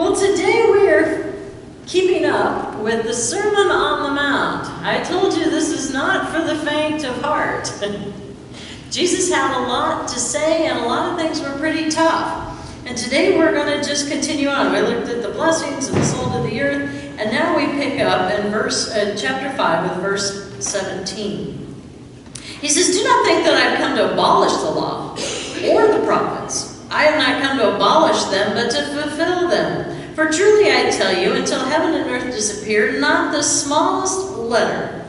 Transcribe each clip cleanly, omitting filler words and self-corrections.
Well, today we are keeping up with the Sermon on the Mount. I told you this is not for the faint of heart. Jesus had a lot to say, and a lot of things were pretty tough. And today we're going to just continue on. We looked at the blessings and the salt of the earth, and now we pick up in chapter 5 with verse 17. He says, "Do not think that I have come to abolish the law or the prophets. I have not come to abolish them, but to fulfill them. For truly I tell you, until heaven and earth disappear, not the smallest letter,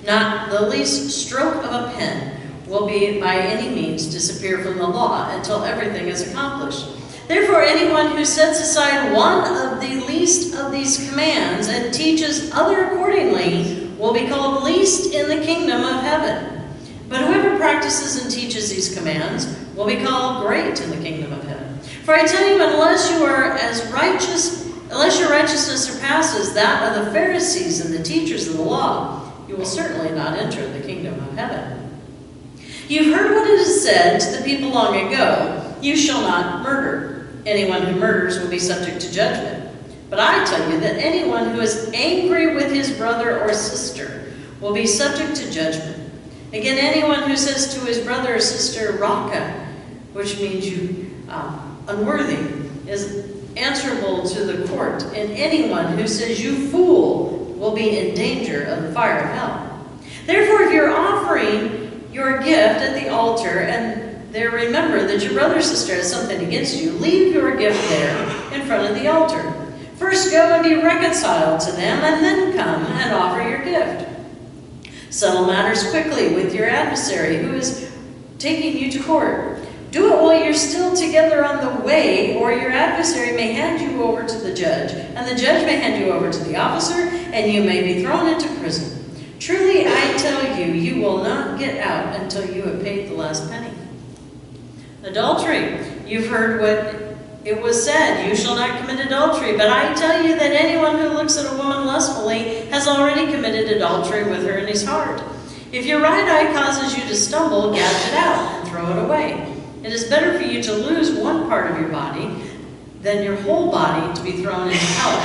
not the least stroke of a pen will be by any means disappear from the law until everything is accomplished. Therefore, anyone who sets aside one of the least of these commands and teaches other accordingly will be called least in the kingdom of heaven. But whoever practices and teaches these commands will be called great in the kingdom of heaven. For I tell you, unless your righteousness surpasses that of the Pharisees and the teachers of the law, you will certainly not enter the kingdom of heaven. You've heard what it is said to the people long ago, you shall not murder. Anyone who murders will be subject to judgment. But I tell you that anyone who is angry with his brother or sister will be subject to judgment. Again, anyone who says to his brother or sister, Raka, which means you unworthy, is answerable to the court. And anyone who says you fool will be in danger of the fire of hell. Therefore, if you're offering your gift at the altar and there remember that your brother or sister has something against you, leave your gift there in front of the altar. First go and be reconciled to them, and then come and offer your gift. Settle matters quickly with your adversary who is taking you to court. Do it while you're still together on the way, or your adversary may hand you over to the judge, and the judge may hand you over to the officer, and you may be thrown into prison. Truly, I tell you, you will not get out until you have paid the last penny. Adultery. You've heard what it was said, you shall not commit adultery. But I tell you that anyone who looks at a woman lustfully has already committed adultery with her in his heart. If your right eye causes you to stumble, gouge it out and throw it away. It is better for you to lose one part of your body than your whole body to be thrown into hell.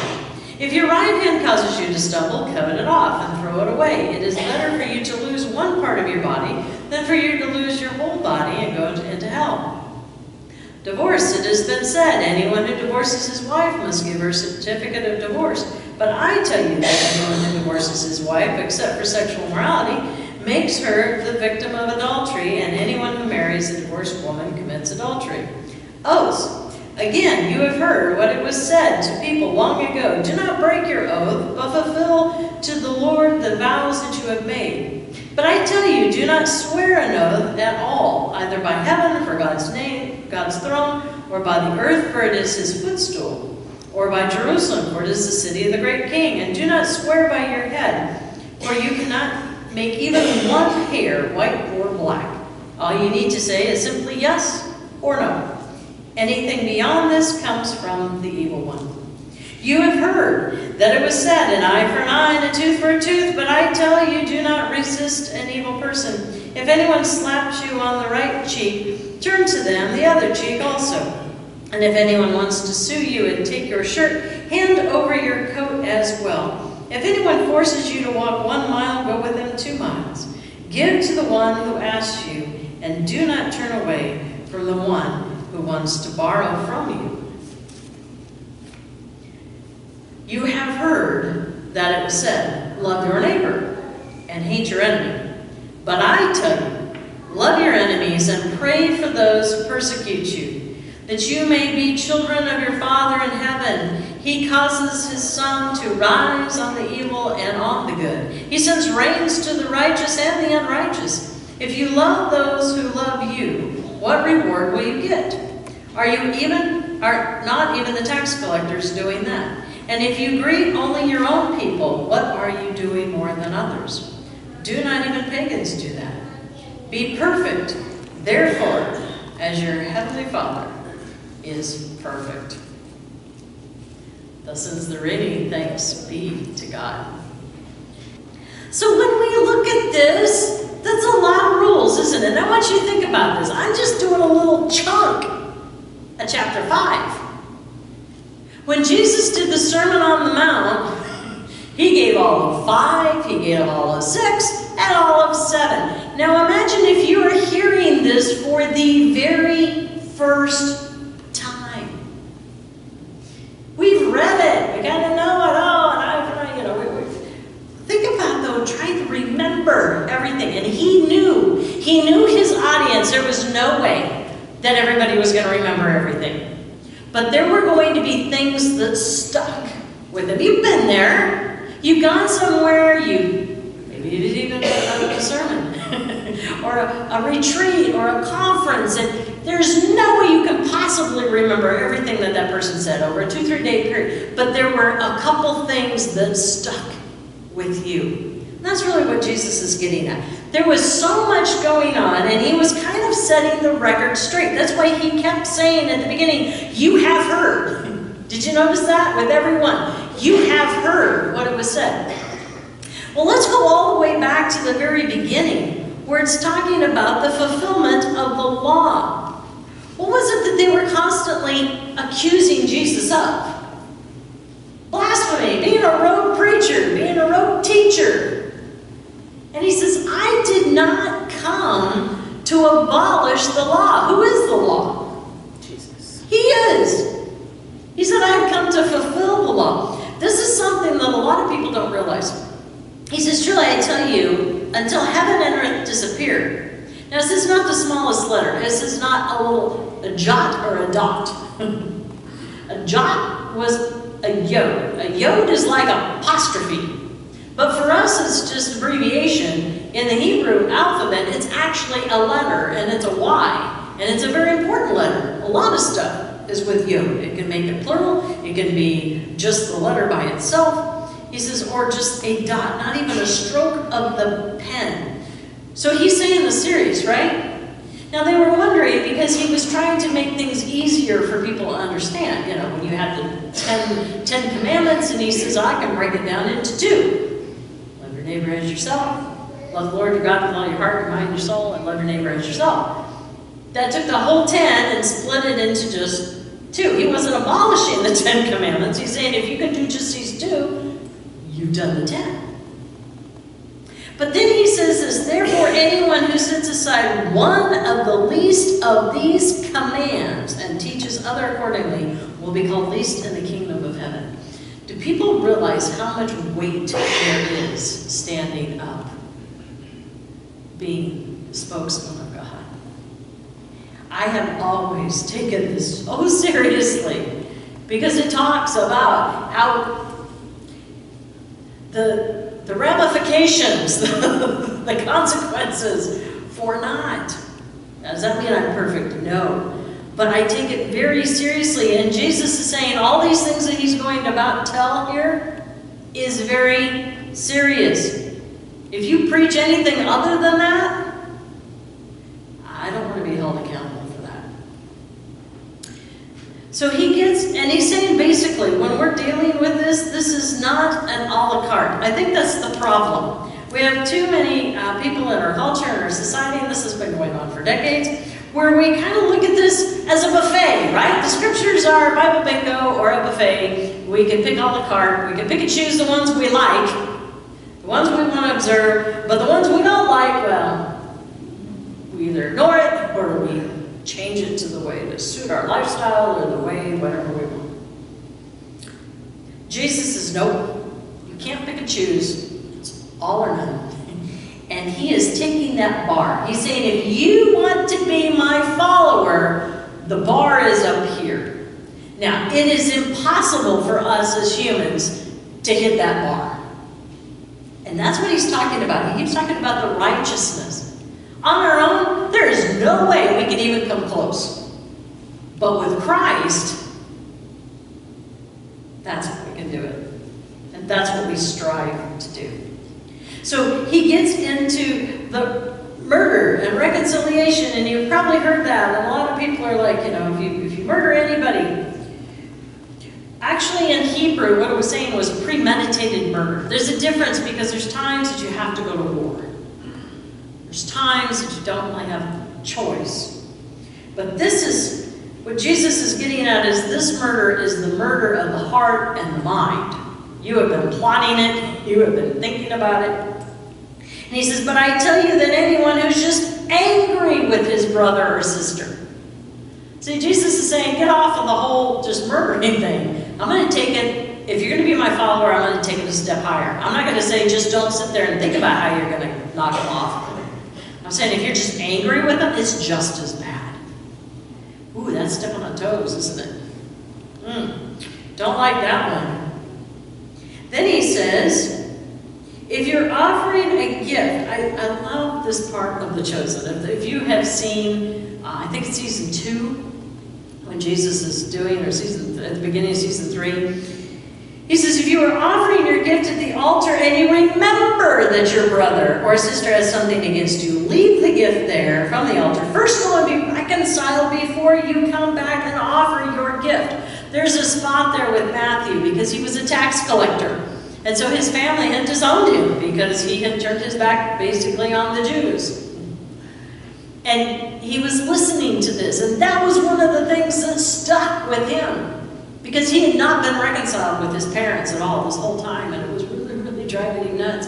If your right hand causes you to stumble, cut it off and throw it away. It is better for you to lose one part of your body than for you to lose your whole body and go into hell. Divorce, it has been said, anyone who divorces his wife must give her a certificate of divorce. But I tell you that anyone who divorces his wife, except for sexual morality, makes her the victim of adultery, and anyone who marries a divorced woman commits adultery. Oaths. Again, you have heard what it was said to people long ago, do not break your oath, but fulfill to the Lord the vows that you have made. But I tell you, do not swear an oath at all, either by heaven, for God's name, God's throne, or by the earth, for it is his footstool, or by Jerusalem, for it is the city of the great king. And do not swear by your head, for you cannot make even one hair white or black. All you need to say is simply yes or no. Anything beyond this comes from the evil one. You have heard that it was said, an eye for an eye and a tooth for a tooth, but I tell you, do not resist an evil person. If anyone slaps you on the right cheek, turn to them the other cheek also. And if anyone wants to sue you and take your shirt, hand over your coat as well. If anyone forces you to walk 1 mile, go with them 2 miles. Give to the one who asks you, and do not turn away from the one who wants to borrow from you. You have heard that it was said, love your neighbor and hate your enemy. But I tell you, love your enemies and pray for those who persecute you, that you may be children of your Father in heaven. He causes his sun to rise on the evil and on the good. He sends rains to the righteous and the unrighteous. If you love those who love you, what reward will you get? Are not even the tax collectors doing that? And if you greet only your own people, what are you doing more than others? Do not even pagans do that. Be perfect, therefore, as your heavenly Father is perfect. Thus is the reading. Thanks be to God. So when we look at this, that's a lot of rules, isn't it? And I want you to think about this. I'm just doing a little chunk of chapter 5. When Jesus did the Sermon on the Mount, he gave all of 5, he gave all of 6, and all of 7. Now imagine if you are hearing this for the very first time. We've read it, we kind of know it all, think about, though, trying to remember everything. And he knew his audience. There was no way that everybody was going to remember everything. But there were going to be things that stuck with them. You've been there. You've gone somewhere. Maybe you did even a sermon or a retreat or a conference. And there's no way you can possibly remember everything that person said over a 2-3 day period. But there were a couple things that stuck with you. And that's really what Jesus is getting at. There was so much going on, and he was kind of setting the record straight. That's why he kept saying at the beginning, you have heard. Did you notice that with everyone? You have heard what it was said. Well, let's go all the way back to the very beginning, where it's talking about the fulfillment of the law. What was it that they were constantly accusing Jesus of? Blasphemy, being a rogue preacher, being a rogue teacher. And he says, I did not come to abolish the law. Who is the law? Jesus. He is. He said, I have come to fulfill the law. This is something that a lot of people don't realize. He says, truly I tell you, until heaven and earth disappear. Now this is not the smallest letter. This is not a jot or a dot. A jot was a yod. A yod is like apostrophe. But for us, it's just abbreviation. In the Hebrew alphabet, it's actually a letter, and it's a Y. And it's a very important letter. A lot of stuff is with yod. It can make it plural. It can be just the letter by itself. He says, or just a dot, not even a stroke of the pen. So he's saying the serious, right? Now they were wondering, because he was trying to make things easier for people to understand. You know, when you have the Ten Commandments, and he says, I can break it down into 2. Love your neighbor as yourself. Love the Lord your God with all your heart, your mind, your soul, and love your neighbor as yourself. That took the whole 10 and split it into just 2. He wasn't abolishing the 10 Commandments. He's saying, if you can do just these 2, you've done the 10. But then he says this, therefore anyone who sets aside one of the least of these commands and teaches other accordingly will be called least in the kingdom of heaven. Do people realize how much weight there is standing up, being the spokesman of God? I have always taken this so seriously, because it talks about how the ramifications, the consequences for not. Now, does that mean I'm perfect? No. But I take it very seriously. And Jesus is saying all these things that he's going to about tell here is very serious. If you preach anything other than that, I don't want to be held accountable for that. So he's saying basically, when we're dealing with this is not an a la carte. I think that's the problem. We have too many people in our culture and our society, and this has been going on for decades, where we kind of look at this as a buffet, right? The scriptures are Bible bingo or a buffet. We can pick a la carte. We can pick and choose the ones we like, the ones we want to observe, but the ones we don't like, well, we either ignore it or we change it to the way to suit our lifestyle or the way whatever we want. Jesus says, nope, you can't pick and choose. It's all or none. And he is taking that bar. He's saying, if you want to be my follower, the bar is up here. Now, it is impossible for us as humans to hit that bar. And that's what he's talking about. He keeps talking about the righteousness. On our own, there is no way we can even come close. But with Christ, that's what we can do it. And that's what we strive to do. So he gets into the murder and reconciliation, and you've probably heard that. And a lot of people are like, if you murder anybody. Actually, in Hebrew, what it was saying was premeditated murder. There's a difference, because there's times that you have to go to war. There's times that you don't really have a choice. But this is What Jesus is getting at is this murder is the murder of the heart and the mind. You have been plotting it. You have been thinking about it. And he says, but I tell you that anyone who's just angry with his brother or sister. See, Jesus is saying, get off of the whole just murdering thing. I'm going to take it, if you're going to be my follower, I'm going to take it a step higher. I'm not going to say, just don't sit there and think about how you're going to knock them off. I'm saying, if you're just angry with them, it's just as bad. Ooh, that's stepping on toes, isn't it? Don't like that one. Then he says, if you're offering a gift, I love this part of The Chosen. If you have seen, I think it's season 2, when Jesus is doing, or at the beginning of season 3, he says, if you are offering your gift at the altar and you remember that your brother or sister has something against you, leave the gift there from the altar. First go and be reconciled before you come back and offer your gift. There's a spot there with Matthew because he was a tax collector. And so his family had disowned him because he had turned his back basically on the Jews. And he was listening to this, and that was one of the things that stuck with him. Because he had not been reconciled with his parents at all this whole time, and it was really, really driving him nuts.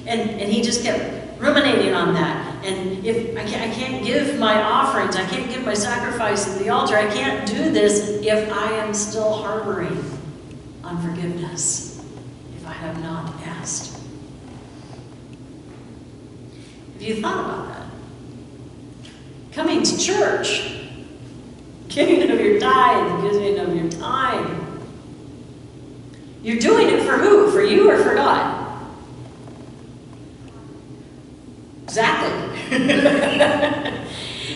And he just kept ruminating on that. And if I can't give my offerings, I can't give my sacrifice at the altar, I can't do this if I am still harboring unforgiveness, if I have not asked. Have you thought about that? Coming to church, giving of your tithe, giving of your time. You're doing it for who? For you or for God? Exactly.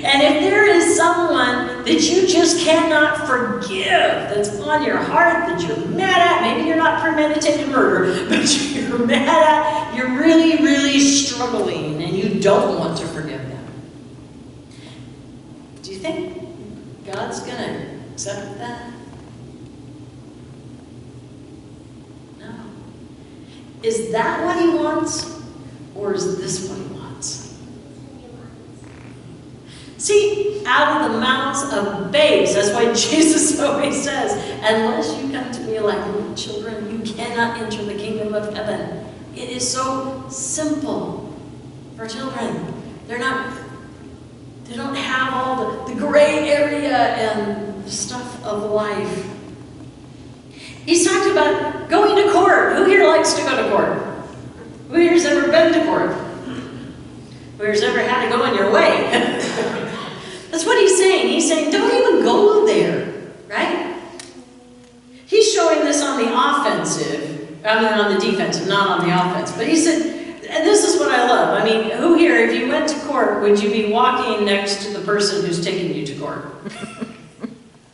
And if there is someone that you just cannot forgive, that's on your heart, that you're mad at, maybe you're not premeditated murder, but you're mad at, you're really, really struggling, and you don't want to forgive them. Do you think God's going to accept that? No. Is that what he wants? Or is this what he wants? See, out of the mouths of babes, that's why Jesus always says, unless you come to me like little children, you cannot enter the kingdom of heaven. It is so simple for children. They don't have all the gray area and stuff of life. He's talked about going to court. Who here likes to go to court? Who here's ever been to court? Who here's ever had to go on your way? That's what he's saying. He's saying, don't even go there, right? He's showing this on the offensive, rather than on the defensive, not on the offense. But he said, and this is what I love. I mean, who here, if you went to court, would you be walking next to the person who's taking you to court?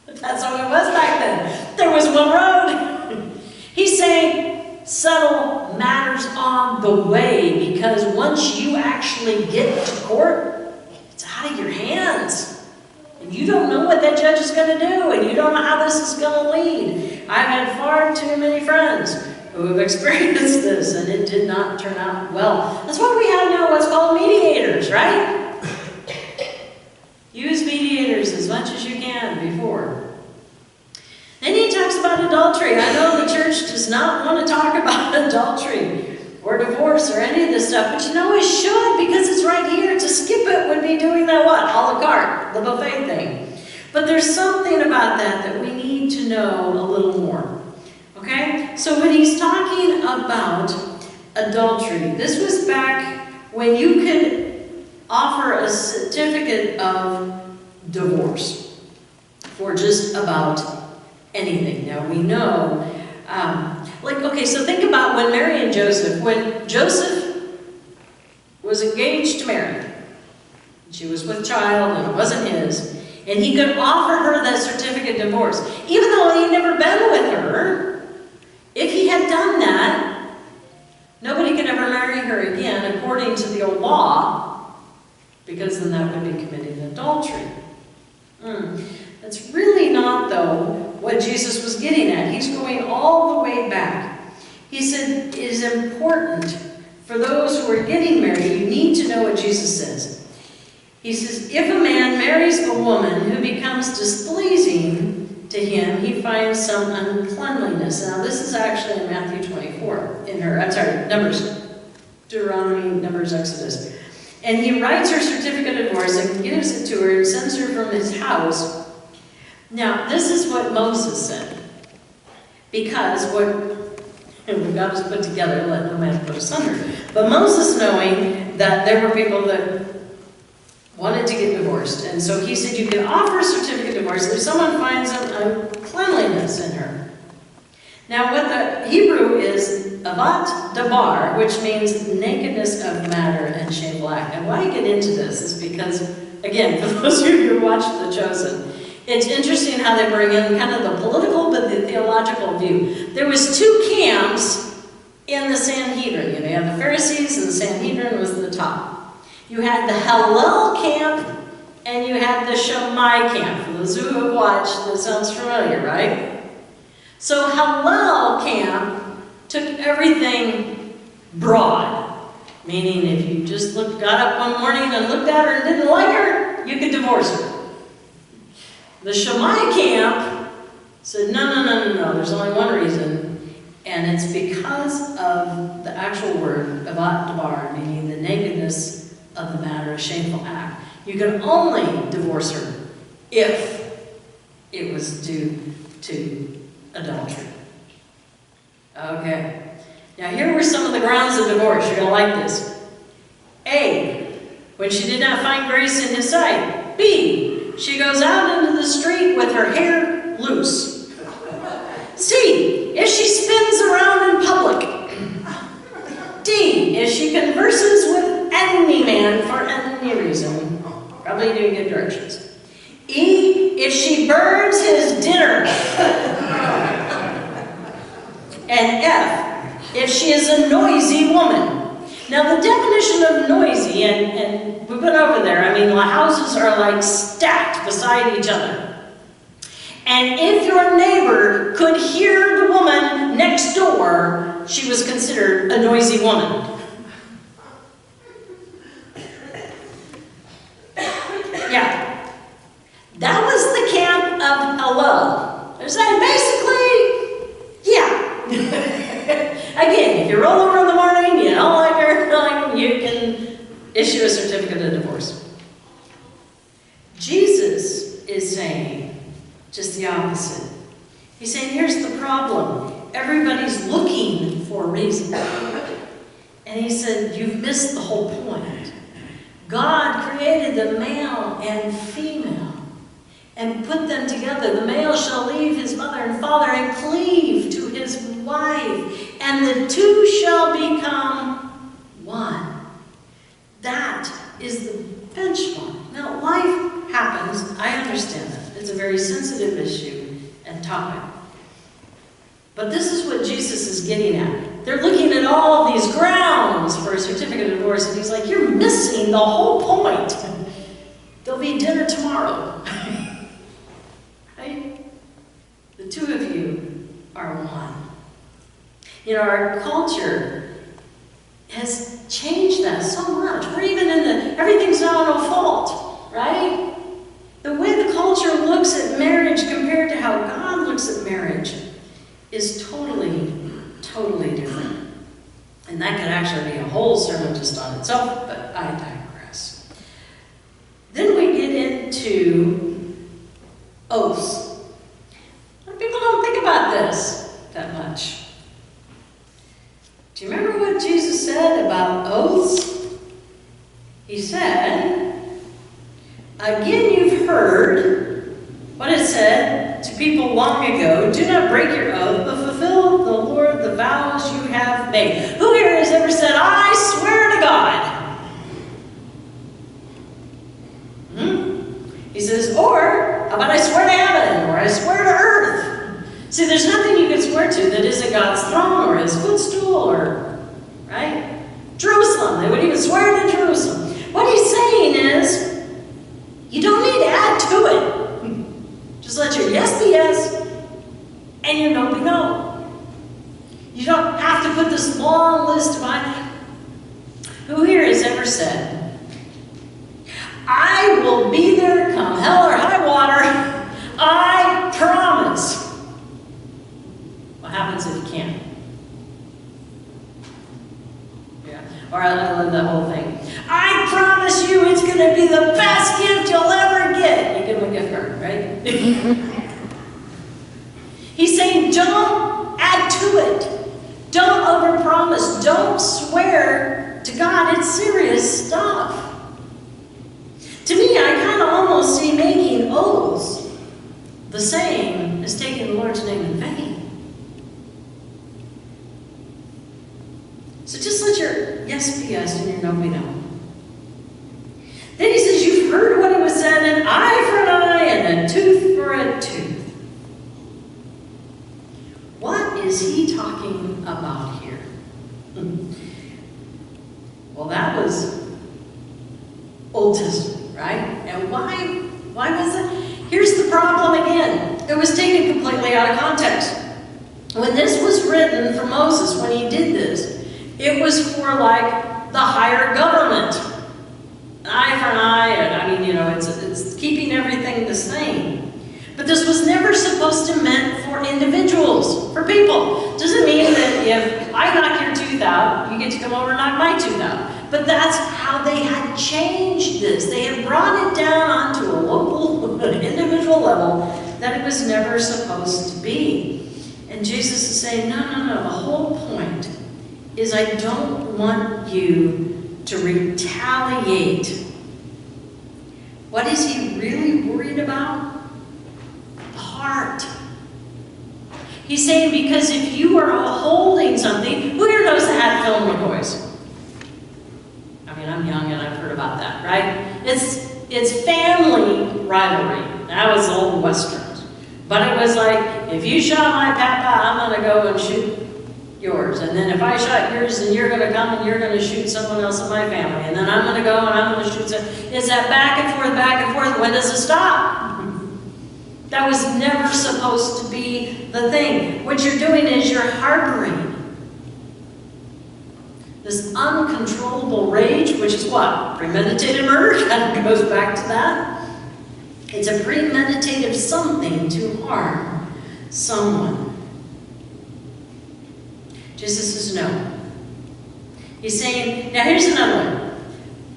That's how it was back then. There was one road. He's saying, settle matters on the way, because once you actually get to court, it's out of your hands. And you don't know what that judge is going to do, and you don't know how this is going to lead. I've had far too many friends who have experienced this, and it did not turn out well. That's why we have now what's called mediators, right? Use mediators as much as you can before. Then he talks about adultery. I know the church does not want to talk about adultery or divorce or any of this stuff, but you know it should, because it's right here. To skip it would be doing that what? A la carte, the buffet thing. But there's something about that we need to know a little more. Okay? So when he's talking about adultery, this was back when you could offer a certificate of divorce for just about anything. Now we know, so think about when Mary and Joseph, when Joseph was engaged to Mary, she was with child and it wasn't his, and he could offer her that certificate of divorce, even though he'd never been with her. If he had done that, nobody could ever marry her again according to the old law, because then that would be committing adultery. That's really not, though, what Jesus was getting at. He's going all the way back. He said it is important for those who are getting married, you need to know what Jesus says. He says, if a man marries a woman who becomes displeasing to him, he finds some uncleanliness. Now, this is actually in Matthew 24, Numbers, Deuteronomy, Numbers, Exodus. And he writes her certificate of divorce and gives it to her and sends her from his house. Now, this is what Moses said. Because what God has put together, let no man put asunder. But Moses, knowing that there were people that wanted to get divorced, and so he said, you can offer a certificate of divorce if someone finds uncleanliness in her. Now, what the Hebrew is avat dabar, which means nakedness of matter and shameful act. And why I get into this is because, again, for those of you who watched The Chosen, it's interesting how they bring in kind of the political but the theological view. There was two camps in the Sanhedrin. You have the Pharisees, and the Sanhedrin was the top. You had the Hillel camp, and you had the Shammai camp. For those who have watched, that sounds familiar, right? So Hillel camp took everything broad, meaning if you just got up one morning and looked at her and didn't like her, you could divorce her. The Shammai camp said, no, there's only one reason, and it's because of the actual word, avat dabar, meaning the nakedness of the matter, a shameful act. You can only divorce her if it was due to adultery. Okay. Now here were some of the grounds of divorce. You're going to like this. A, when she did not find grace in his sight. B, she goes out into the street with her hair loose. C, if she spins around in public. D, if she converses with any man for any reason. Probably doing good directions. E, if she burns his dinner. And F, if she is a noisy woman. Now the definition of noisy, and we've been over there, I mean the houses are like stacked beside each other. And if your neighbor could hear the woman next door, she was considered a noisy woman. Yeah. That was the camp of Hillel. They're saying basically, yeah. Again, if you roll over in the morning, you don't like her, you can issue a certificate of divorce. Jesus is saying just the opposite. He's saying, here's the problem. Everybody's looking for a reason. And he said, you've missed the whole point. God created the male and female and put them together. The male shall leave his mother and father and cleave to his wife, and the two shall become one. That is the benchmark. Now, life happens. I understand that. It's a very sensitive issue and topic. But this is what Jesus is getting at. They're looking at all of these grounds for a certificate of divorce, and he's like, you're missing the whole point. There'll be dinner tomorrow. Right? The two of you are one. You know, our culture has changed that so much. We're even in everything's now no fault, right? The way the culture looks at marriage compared to how God looks at marriage is totally, totally different. And that could actually be a whole sermon just on itself, but I digress. Then we get into oaths. People don't think about this that much. Do you remember what Jesus said about oaths? He said, again you've heard what it said to people long ago, do not break your oath, but fulfill the Lord the vows you have made. Who here has ever said, I swear to God? He says, or, how about I swear to heaven, or I swear to earth? See, there's nothing you can swear to that isn't God's throne, or his footstool, or, right? Jerusalem, they would even swear to Jerusalem. What he's saying is, you don't need to add to it. Just let your yes be yes, and your no be no. You don't have to put this long list of Who here has ever said, I will be there come hell or high water. I promise. What happens if you can't? Yeah. Or I love the whole thing. I promise you it's going to be the best gift you'll ever get. You give them a gift card, right? He's saying don't add to it. Don't overpromise. Don't swear to God. It's serious stuff. To me, I kind of almost see making oaths the same as taking the Lord's name in vain. So just let your yes be yes and your no be no. Then he says, you've heard what it was said, an eye for an eye and a tooth for a tooth. What is he talking about here? Well, that was Old Testament, right? And why was it? Here's the problem again. It was taken completely out of context. When this was written for Moses, when he did this, it was for like the higher government. An eye for an eye, and I mean, you know, it's keeping everything the same. But this was never supposed to meant for individuals, for people. Doesn't mean that if I knock your tooth out, you get to come over and knock my tooth out. But that's how they had changed this. They had brought it down onto a local, individual level that it was never supposed to be. And Jesus is saying, no, the whole point is I don't want you to retaliate. What is he really worried about? The heart. He's saying because if you are holding something, who here knows the Hatfield McCoys? I mean, I'm young and I've heard about that, right? It's family rivalry. That was old Westerns. But it was like, if you shot my papa, I'm going to go and shoot yours. And then if I shot yours, then you're going to come and you're going to shoot someone else in my family. And then I'm going to go and I'm going to shoot some. It's that back and forth, back and forth. When does it stop? That was never supposed to be the thing. What you're doing is you're harboring this uncontrollable rage, which is what? Premeditated murder? Kind of goes back to that. It's a premeditative something to harm someone. Jesus says no. He's saying, now here's another one.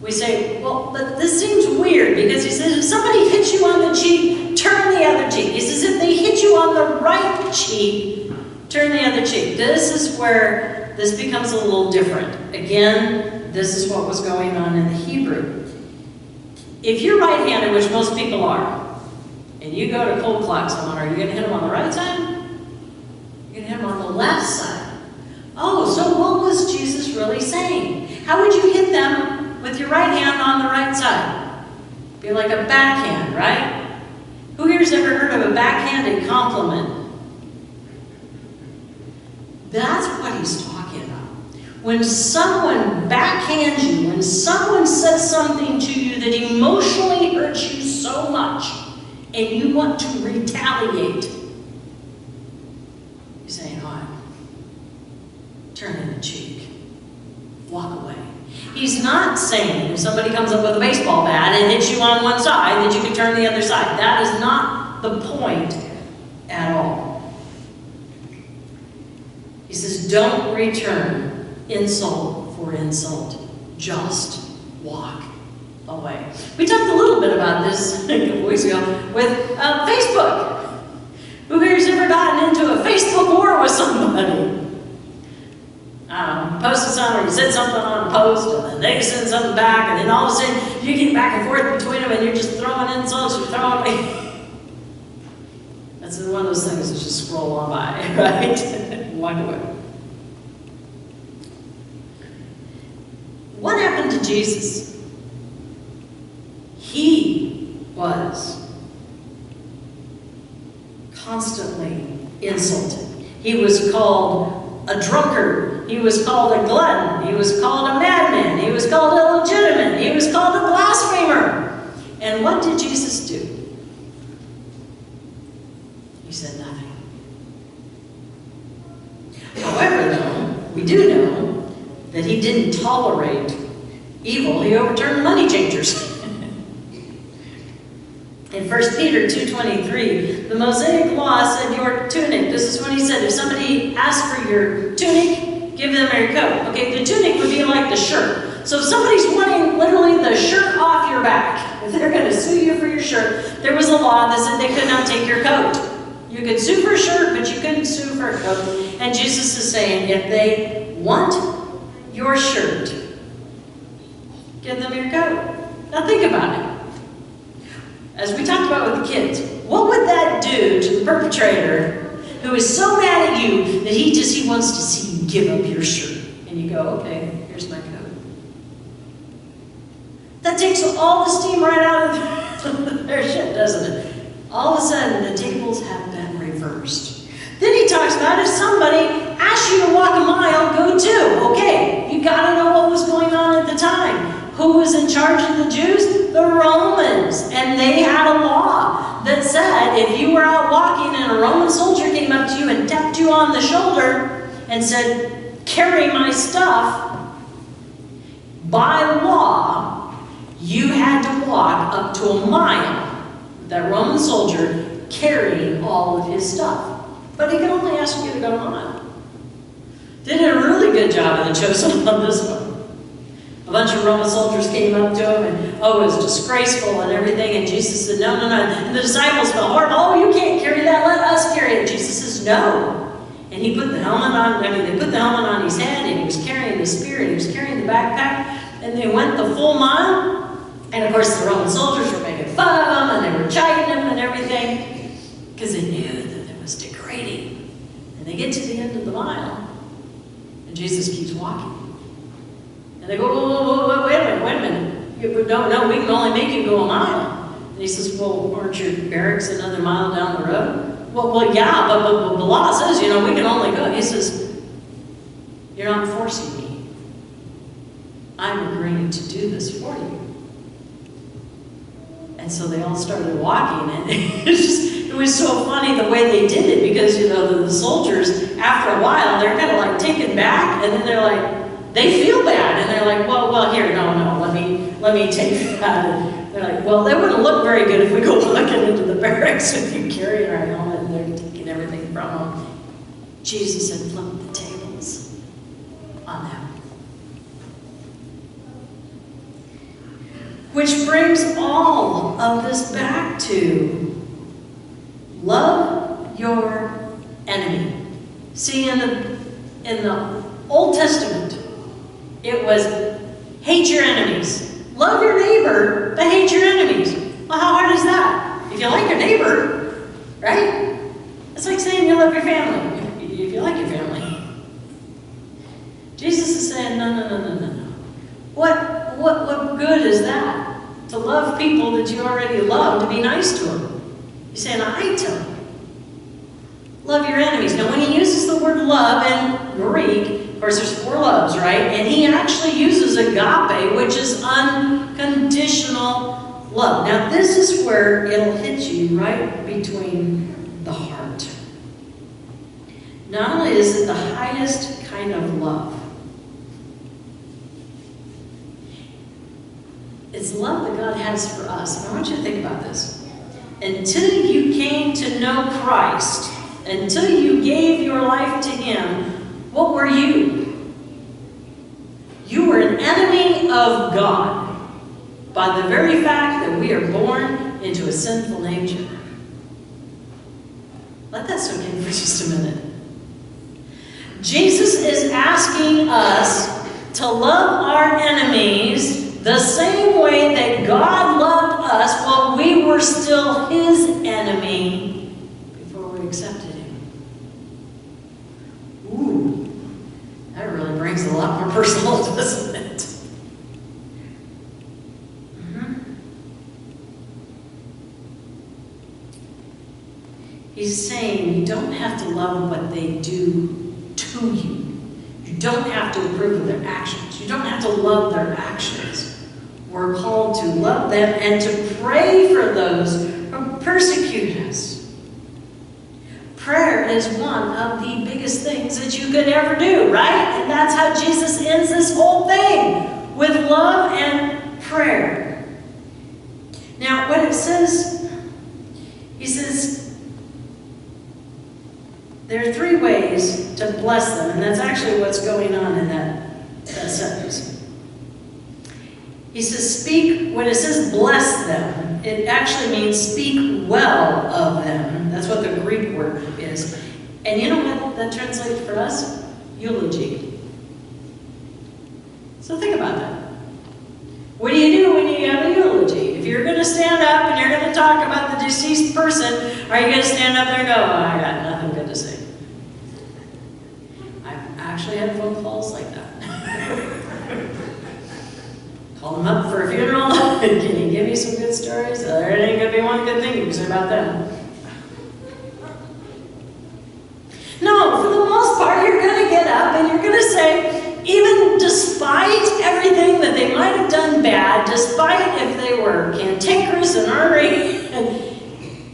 We say, well, but this seems weird because he says, if somebody hits you on the cheek, turn the other cheek. He says, if they hit you on the right cheek, turn the other cheek. This is where this becomes a little different. Again, this is what was going on in the Hebrew. If you're right-handed, which most people are, and you go to cold clock someone, are you going to hit them on the right side? You're going to hit them on the left side. Oh, so what was Jesus really saying? How would you hit them with your right hand on the right side? Be like a backhand, right? Who here's ever heard of a backhanded compliment? That's what he's talking about. When someone backhands you, when someone says something to you that emotionally hurts you so much, and you want to retaliate, you're saying, oh, turn in the cheek. Walk away. He's not saying if somebody comes up with a baseball bat and hits you on one side that you can turn the other side. That is not the point at all. He says, don't return insult for insult. Just walk away. We talked a little bit about this a couple weeks ago with Facebook. Who here's ever gotten into a Facebook war with somebody? Posted something, or you said something on a post, and then they send something back, and then all of a sudden you get back and forth between them, and you're just throwing insults, you're throwing. That's one of those things that just scroll on by, right? Walk away. What happened to Jesus? He was constantly insulted. He was called a drunkard. He was called a glutton. He was called a madman. He was called illegitimate. He was called a blasphemer. And what did Jesus do? He said nothing. However, though, we do know that he didn't tolerate evil. He overturned money changers. In 1 Peter 2:23, the Mosaic law said your tunic. This is what he said. If somebody asked for your tunic, give them your coat. Okay, the tunic would be like the shirt. So if somebody's wanting literally the shirt off your back, if they're going to sue you for your shirt, there was a law that said they could not take your coat. You could sue for a shirt, but you couldn't sue for a coat. And Jesus is saying, if they want your shirt, give them your coat. Now think about it. As we talked about with the kids, what would that do to the perpetrator who is so mad at you that he wants to see you give up your shirt? And you go, okay, here's my coat. That takes all the steam right out of their shit, doesn't it? All of a sudden, the tables have been reversed. Then he talks about if somebody asks you to walk a mile, go two. Okay, you got to know what was going on at the time. Who was in charge of the Jews? The Romans. And they had a law that said if you were out walking and a Roman soldier came up to you and tapped you on the shoulder and said, carry my stuff, by law, you had to walk up to a mile with that Roman soldier carrying all of his stuff. But he could only ask you to go a mile. Did a really good job of the chosen on this one. A bunch of Roman soldiers came up to him and, it was disgraceful and everything. And Jesus said, no. And the disciples felt horrible. Oh, you can't carry that. Let us carry it. Jesus says, no. And he put the helmet on. They put the helmet on his head, and he was carrying the spear, and he was carrying the backpack. And they went the full mile. And of course, the Roman soldiers were making fun of him, and they were chiding him and everything because they knew that it was degrading. And they get to the end of the mile, and Jesus keeps walking. And they go, whoa, wait a minute. No, we can only make you go a mile. And he says, well, aren't your barracks another mile down the road? Well, yeah, but the law says, we can only go. He says, you're not forcing me. I'm agreeing to do this for you. And so they all started walking, and it was so funny the way they did it, because, the soldiers, after a while, they're kind of like taken back, and then they're like, they feel bad, and they're like, well, here, no, let me take that. And they're like, well, that wouldn't look very good if we go walking into the barracks with you carrying our helmet, and they're taking everything from them. Jesus had flipped the tables on them. Which brings all of this back to love your enemy. See, in the Old Testament, it was hate your enemies. Love your neighbor, but hate your enemies. Well, how hard is that? If you like your neighbor, right? It's like saying you love your family, if you like your family. Jesus is saying, no. What good is that? To love people that you already love, to be nice to them. He's saying, I tell you, love your enemies. Now, when he uses the word love in Greek, of course, there's 4 loves, right? And he actually uses agape, which is unconditional love. Now, this is where it'll hit you right between the heart. Not only is it the highest kind of love, it's love that God has for us. And I want you to think about this. Until you came to know Christ, until you gave your life to him, what were you? You were an enemy of God by the very fact that we are born into a sinful nature. Let that soak in for just a minute. Jesus is asking us to love our enemies the same way that God loved us while we were still his enemy before we accepted him. Ooh, that really brings it a lot more personal, doesn't it? He's saying you don't have to love what they do to you. You don't have to approve of their actions. You don't have to love their actions. We're called to love them and to pray for those who persecute us. Prayer is one of the biggest things that you could ever do, right? And that's how Jesus ends this whole thing, with love and prayer. Now, when it says He says, there are 3 ways to bless them, and that's actually what's going on in that sentence. He says, when it says bless them, it actually means speak well of them. That's what the Greek word is. And you know what that translates for us? Eulogy. So think about that. What do you do when you have a eulogy? If you're going to stand up and you're going to talk about the deceased person, are you going to stand up there and go, oh, I got nothing good to say? I've actually had phone calls like that. Call them up for a funeral. Can you give me some good stories? There ain't going to be one good thing you can say about them. No, for the most part, you're going to get up and you're going to say, even despite everything that they might have done bad, despite if they were cantankerous and ornery,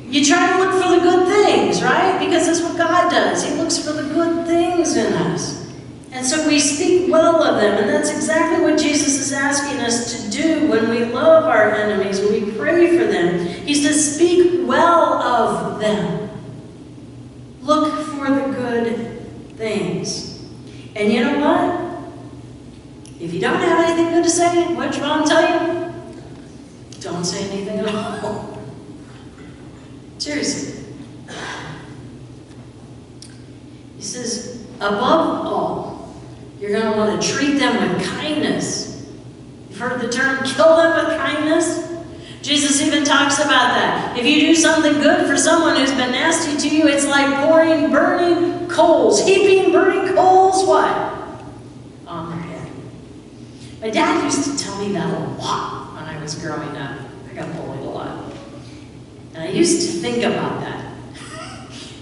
you try to look for the good things, right? Because that's what God does. He looks for the good things in us. And so we speak well of them, and that's exactly what Jesus is asking us to do when we love our enemies, when we pray for them. He says, speak well of them. Look for the good things. And you know what? If you don't have anything good to say, what did Ron tell you? Don't say anything at all. Seriously. He says, above all, you're going to want to treat them with kindness. You've heard the term, kill them with kindness? Jesus even talks about that. If you do something good for someone who's been nasty to you, it's like pouring burning coals, heaping burning coals, what? On their head. My dad used to tell me that a lot when I was growing up. I got bullied a lot. And I used to think about that.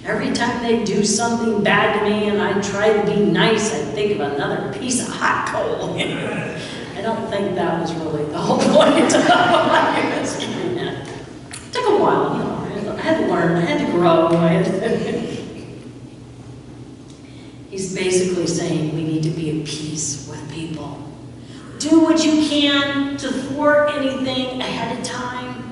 Every time they do something bad to me and I try to be nice, I'd think of another piece of hot coal. I don't think that was really the whole point of what I was getting at. It took a while, you know. I had to learn, I had to grow. He's basically saying we need to be at peace with people. Do what you can to thwart anything ahead of time.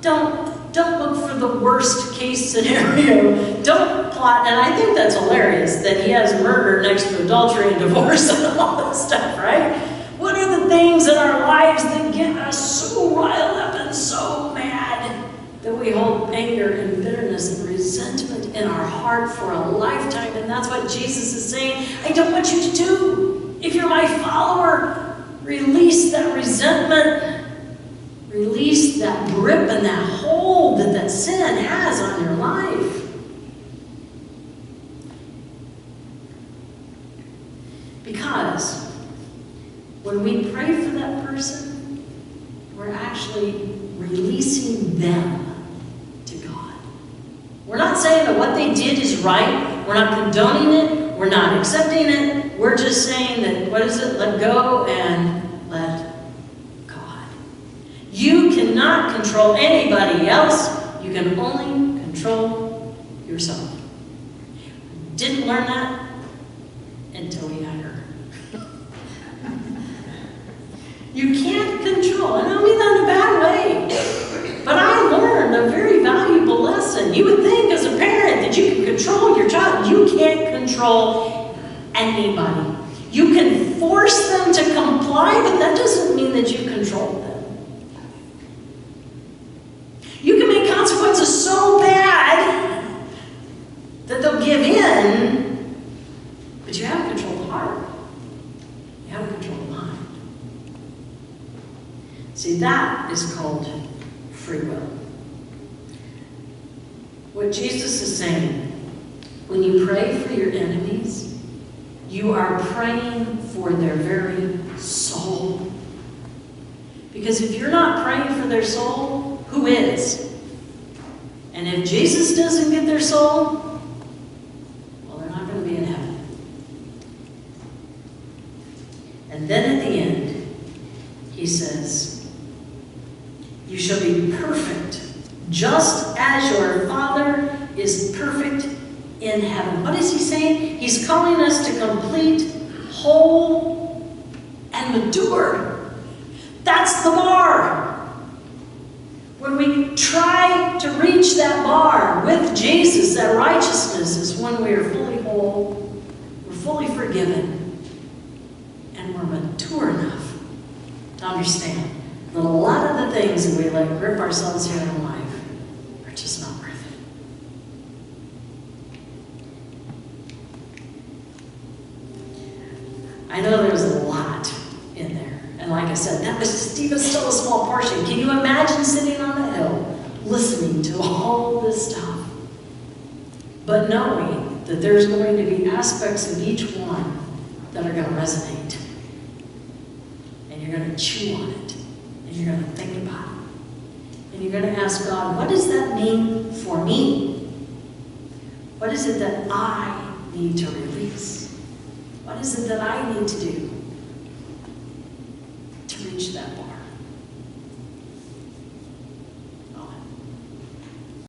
Don't look for the worst case scenario. Don't plot, and I think that's hilarious that he has murder next to adultery and divorce and all this stuff, right? What are the things in our lives that get us so riled up and so mad that we hold anger and bitterness and resentment in our heart for a lifetime? And that's what Jesus is saying. I don't want you to do. If you're my follower, release that resentment. Release that grip and that hold that sin has on your life. Because when we pray for that person, we're actually releasing them to God. We're not saying that what they did is right. We're not condoning it. We're not accepting it. We're just saying that, what is it? Let go and let God. You cannot control anybody else. You can only control yourself. Didn't learn that until we got her. You can't control, and I don't mean that in a bad way, but I learned a very valuable lesson. You would think as a parent that you can control your child. You can't control anybody. You can force them to comply, but that doesn't mean that you control them. You can make consequences so bad that they'll give in, but you haven't controlled the heart. You haven't controlled the mind. See, that is called free will. What Jesus is saying, when you pray for your enemies, you are praying for their very soul. Because if you're not praying for their soul, who is? And if Jesus doesn't get their soul, well, they're not going to be in heaven. And then at the end, he says, you shall be perfect, just as your Father is perfect in heaven. What is he saying? He's calling us to complete, whole, and mature. That's the bar. When we try to reach reach that bar with Jesus, that righteousness, is when we are fully whole, we're fully forgiven, and we're mature enough to understand that a lot of the things that we let grip ourselves here in life are just not worth it. I know there's a lot in there. And like I said, that was just even still a small portion. Can you imagine sitting on a hill listening to all this stuff, but knowing that there's going to be aspects of each one that are going to resonate, and you're going to chew on it, and you're going to think about it, and you're going to ask God, what does that mean for me? What is it that I need to release? What is it that I need to do to reach that bar?